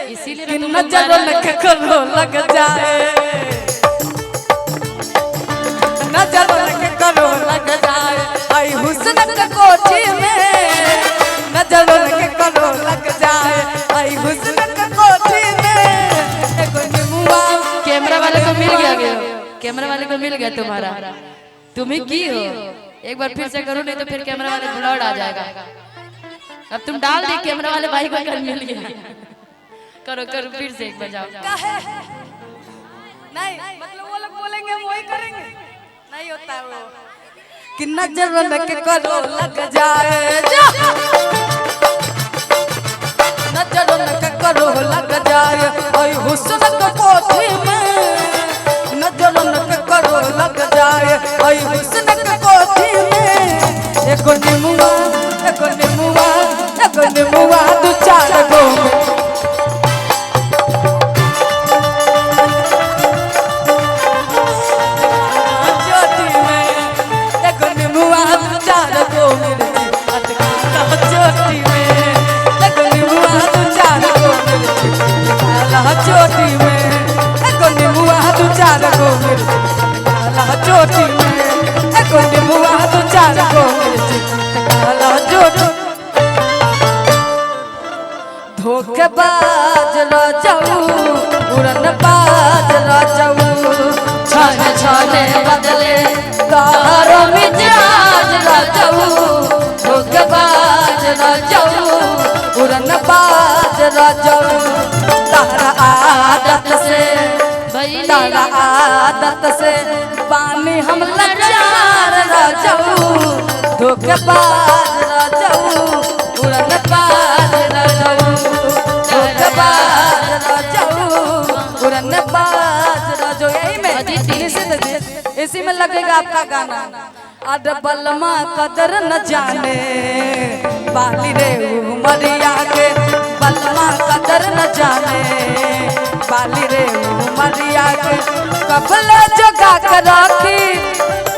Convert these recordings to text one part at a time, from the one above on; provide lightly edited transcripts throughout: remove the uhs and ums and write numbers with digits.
कि नजर लग करो लग जाए, नजर लग करो लग जाए, आई हुस्न के कोठी में नजर लग करो लग जाए, आई हुस्न के कोठी में। एगो निमुआ कैमरा वाले को मिल गया, कैमरा वाले को मिल गया तुम्हारा, तुम्हें की हो। एक बार फिर से करो, नहीं तो फिर कैमरा वाले ब्लड आ जाएगा। अब तुम डाल दी कैमरा वाले भाई को, कर मिल गया। करो करो फिर से एक बजाओ। नहीं मतलब वो लोग बोलेंगे हम वही करेंगे, नहीं होता वो कि नजर लग करो लग जाए, नजर लग करो लग जाए, ओए हुस्न के कोठी में नजर लग करो लग जाए, ओए हुस्न के कोठी में। एगो निमुआ एगो निमुआ एगो निमुआ दू चार गो चोटी में, एगो निमुआ दू चार गो मिर्ची चोटी में, एगो निमुआ दू चार गो मिर्ची चोटी। धोखेबाज राजाऊ उड़न बाज राजाऊ, छाने छाने बदले तारो मिजाज राजाऊ, धोखेबाज राजाऊ उड़न बाज राजाऊ, तारा आदत से तारा आदत से पानी हम लाचार राजाऊ, धोखेबाज राजाऊ उड़न बाज राजाऊ, धोखेबाज राजाऊ उड़न बाज राजाऊ। यही में इसी में लगेगा आपका गाना। अरे बलमा कदर न जाने बाली रे उमरिया के, बलमा कदर न जाने बाली रे उमरिया के, कबले जोगा कर राखी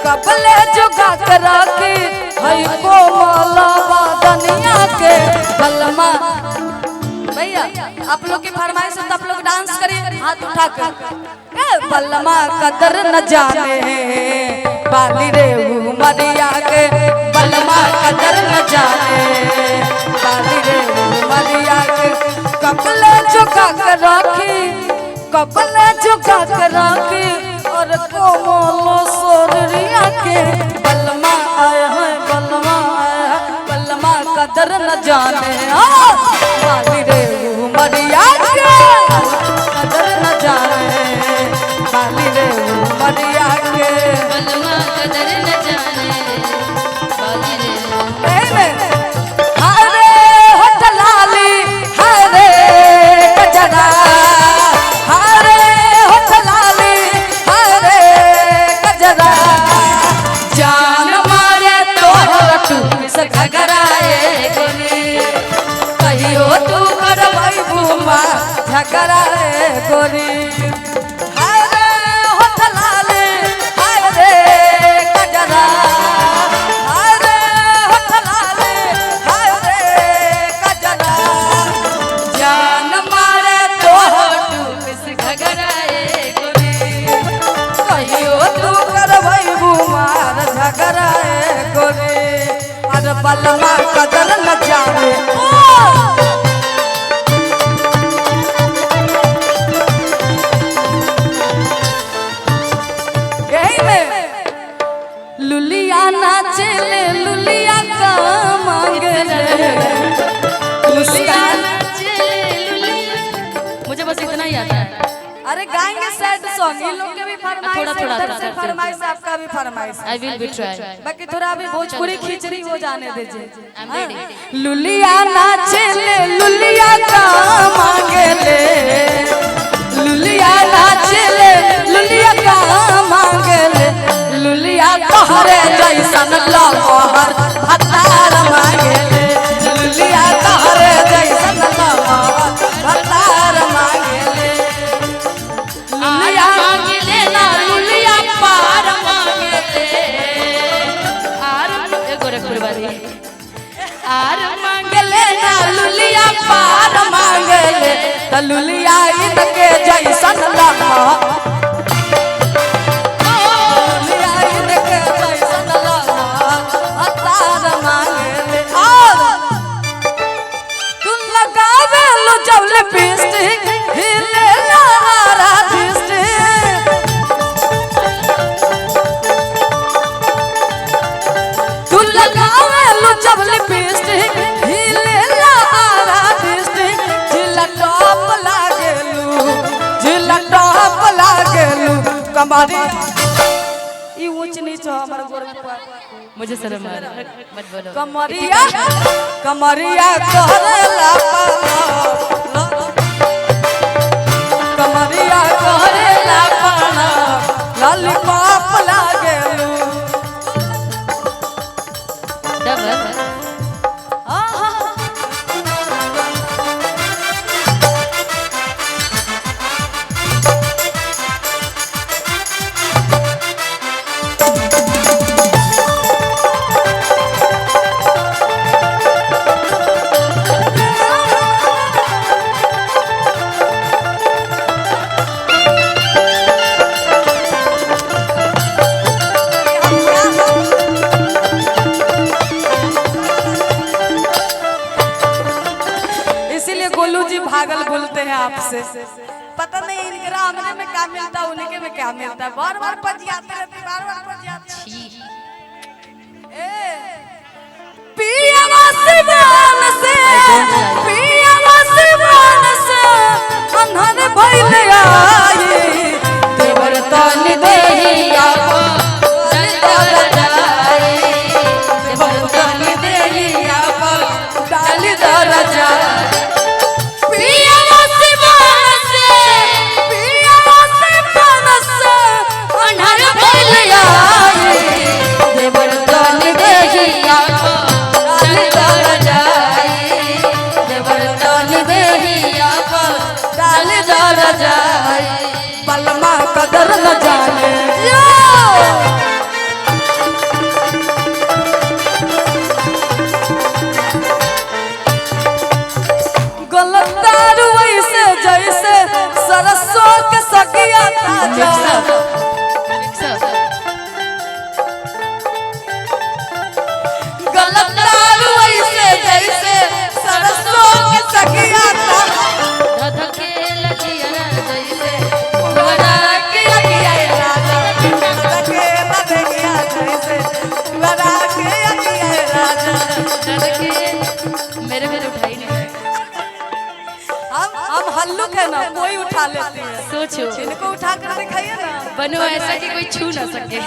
कबले जोगा कर राखी, हई कोमलवा दुनिया के बलमा। भैया आप लोग की फरमाइश है तो आप लोग डांस करिए हाथ उठा कर। बलमा कदर न जाने बाली रे उमरिया के, बलमा कदर न जाने बाली रे उमरिया के, कबले झुका कर राखी कबले झुका कर राखी, और कोमल सोरिया के बलमा आया है बलमा आया है, बलमा कदर न जाने बाली रे उमरिया के, कदर न जाने बाली रे उमरिया के, बलमा कदर न जाने बाली रे। हरे होठ लाली हरे गजरा, हरे होठ लाली हरे गजरा, जान मारे तोहर टूप से घगराए गोरी, कहियो तू करबै बुमा झगराए गोरी। बलमा कदर न जाने यही में लुलिया नाचे ले लुलिया का मांगे ले, लुलिया नाचे लुलिया, मुझे बस इतना ही आता है। अरे गाएंगे सैड सॉन्ग, इन लोग के भी फरमाइश थोड़ा थोड़ा है, फरमाइश आपका भी फरमाइश। आई विल बी ट्राई, बाकी थोड़ा अभी भोजपुरी खिचड़ी हो जाने दीजिए। लुलिया नाचे ले लुलिया का मांगे ले, लुलिया नाचे ले लुलिया का मांगे ले, लुलिया तोहरे जैसन लहर भतार मांगे ले, लुलिया तोहरे जैसन लहर भतार मांगे ले, लुलिया मांगे ले ना लुलिया पार मांगे ले, आर गोरखपुर वाली आर मांगे ले ना लुलिया पार मांगले तलुलिया इनके जैसन लम्हा तलुलिया इनके जैसन लम्हा अतार मांगले और तू लगावे लो जब लिपस्टिक हिले लारा डिस्ट्रिक्ट तू लगावे लो जब लिपस्टिक हिले लारा डिस्ट्रिक्ट जिला टॉप लागेलू कमरिया ई ऊंच नीच हमर गोर मुझे शर्म आ रहा है मत बोलो कमरिया कमरिया कहरेला कमरिया कहरेला पाना लॉलीपॉप लागेलू डबल इसीलिए गोलू जी भागल बोलते हैं आपसे पता नहीं इनके आमने में क्या मिलता उनके में क्या मिलता है बार बार पजियाते रहते बार बार पजियाते पिया सिवान से अन्हर भइल आई देवर तन देहिया पर डाल जाए देवर तन देहिया पर डाल दर जाए पिया सिवान से अन्हर भइल आई देवर तन देहिया बलमा कदर न जाने गलतार वैसे जैसे सरसों के सकिया ताजा गलतार वैसे जैसे सरसों के सकिया मेरे में उठाई नहीं हम हल्लुक है ना कोई उठा लेती है सोचो इनको उठा कर दिखाइए ना बनो ऐसा कि कोई छू ना सके